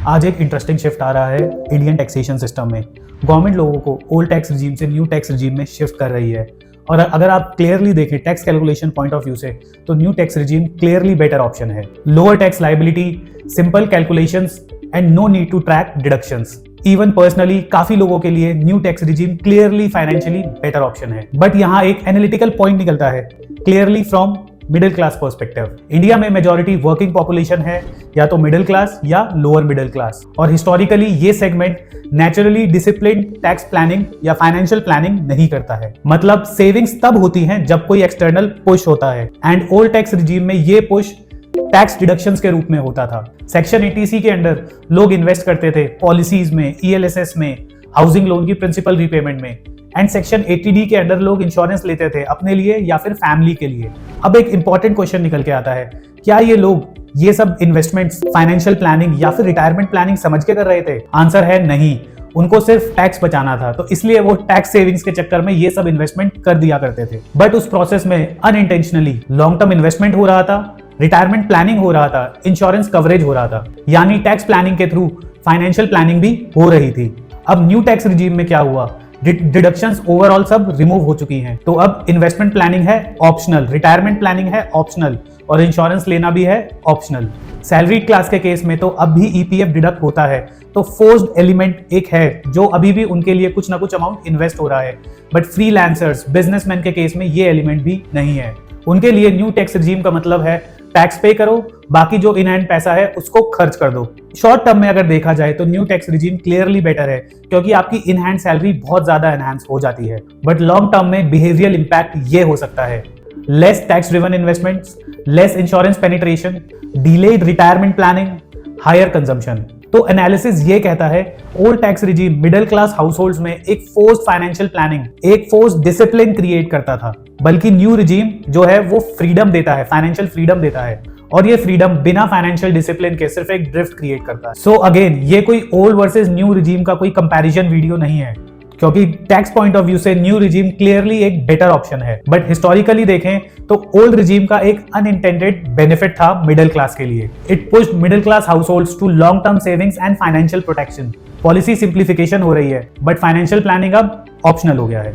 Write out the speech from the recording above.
आज एक interesting shift आ रहा है इंडियन टैक्सेशन सिस्टम में। गवर्नमेंट लोगों को ओल्ड टैक्स रिजीम से न्यू टैक्स रिजीम में शिफ्ट कर रही है। और अगर आप क्लियरली देखें tax calculation point of view से, तो new tax regime clearly better option है। Lower tax liability, simple calculations and no need to track deductions. Even personally काफी लोगों के लिए new tax regime clearly financially better option है। But यहाँ एक एनालिटिकल पॉइंट निकलता है clearly from middle class perspective. India में मेजॉरिटी वर्किंग पॉपुलेशन है, या तो मिडिल क्लास या लोअर मिडिल क्लास, और हिस्टोरिकली ये segment naturally discipline tax planning या फाइनेंशियल प्लानिंग नहीं करता है। मतलब सेविंग्स तब होती हैं जब कोई एक्सटर्नल पुश होता है, एंड ओल्ड टैक्स रिजीम में ये पुश टैक्स डिडक्शंस के रूप में होता था। सेक्शन 80C के अंडर लोग इन्वेस्ट करते थे पॉलिसीज में, ELSS में, हाउसिंग लोन की प्रिंसिपल रीपेमेंट में, एंड सेक्शन 80D के अंडर लोग इंश्योरेंस लेते थे अपने लिए या फिर फैमिली के लिए। अब एक इंपॉर्टेंट क्वेश्चन निकल के आता है, क्या ये लोग ये सब इन्वेस्टमेंट्स फाइनेंशियल प्लानिंग या फिर रिटायरमेंट प्लानिंग समझ के कर रहे थे? आंसर है नहीं, उनको सिर्फ टैक्स बचाना था, तो इसलिए वो टैक्स सेविंग्स के चक्कर में ये सब इन्वेस्टमेंट कर दिया करते थे। बट उस प्रोसेस में अनइंटेंशनली लॉन्ग टर्म इन्वेस्टमेंट हो रहा था, रिटायरमेंट प्लानिंग हो रहा था, इंश्योरेंस कवरेज हो रहा था, यानी टैक्स प्लानिंग के थ्रू फाइनेंशियल प्लानिंग भी हो रही थी। अब न्यू टैक्स रिजीम में क्या हुआ, डिडक्शंस ओवरऑल सब रिमूव हो चुकी हैं, तो अब इन्वेस्टमेंट प्लानिंग है ऑप्शनल, रिटायरमेंट प्लानिंग है ऑप्शनल, और इंश्योरेंस लेना भी है ऑप्शनल। सैलरी क्लास के केस में तो अब भी EPF डिडक्ट होता है, तो फोर्स्ड एलिमेंट एक है जो अभी भी उनके लिए कुछ ना कुछ अमाउंट इन्वेस्ट हो रहा है। बट फ्रीलांसर्स, बिजनेसमैन के केस में ये एलिमेंट भी नहीं है। उनके लिए न्यू टैक्स रिजीम का मतलब है टैक्स पे करो, बाकी जो इन हैंड पैसा है उसको खर्च कर दो। शॉर्ट टर्म में अगर देखा जाए तो new tax regime clearly better है, क्योंकि आपकी इन हैंड सैलरी बहुत ज्यादा एनहांस हो जाती है। बट लॉन्ग टर्म में बिहेवियरल इंपैक्ट ये हो सकता है less tax driven investments, less insurance penetration, delayed retirement planning, higher consumption. तो एनालिसिस ये कहता है old tax regime middle class households में एक फोर्स्ड फाइनेंशियल प्लानिंग, एक फोर्स्ड डिसिप्लिन क्रिएट करता था, बल्कि न्यू रिजीम जो है वो फ्रीडम देता है, फाइनेंशियल फ्रीडम देता है, और ये फ्रीडम बिना फाइनेंशियल डिसिप्लिन के सिर्फ एक ड्रिफ्ट क्रिएट करता है। सो अगेन ये कोई ओल्ड वर्सेस न्यू रिजीम का कोई कंपैरिजन वीडियो नहीं है, क्योंकि टैक्स पॉइंट ऑफ व्यू से न्यू रिजीम क्लियरली एक बेटर ऑप्शन है। बट हिस्टोरिकली देखें तो ओल्ड रिजीम का एक अनइंटेंडेड बेनिफिट था मिडिल क्लास के लिए। It pushed middle class households to long term savings and financial protection. Policy simplification हो रही है, बट फाइनेंशियल प्लानिंग अब ऑप्शनल हो गया है।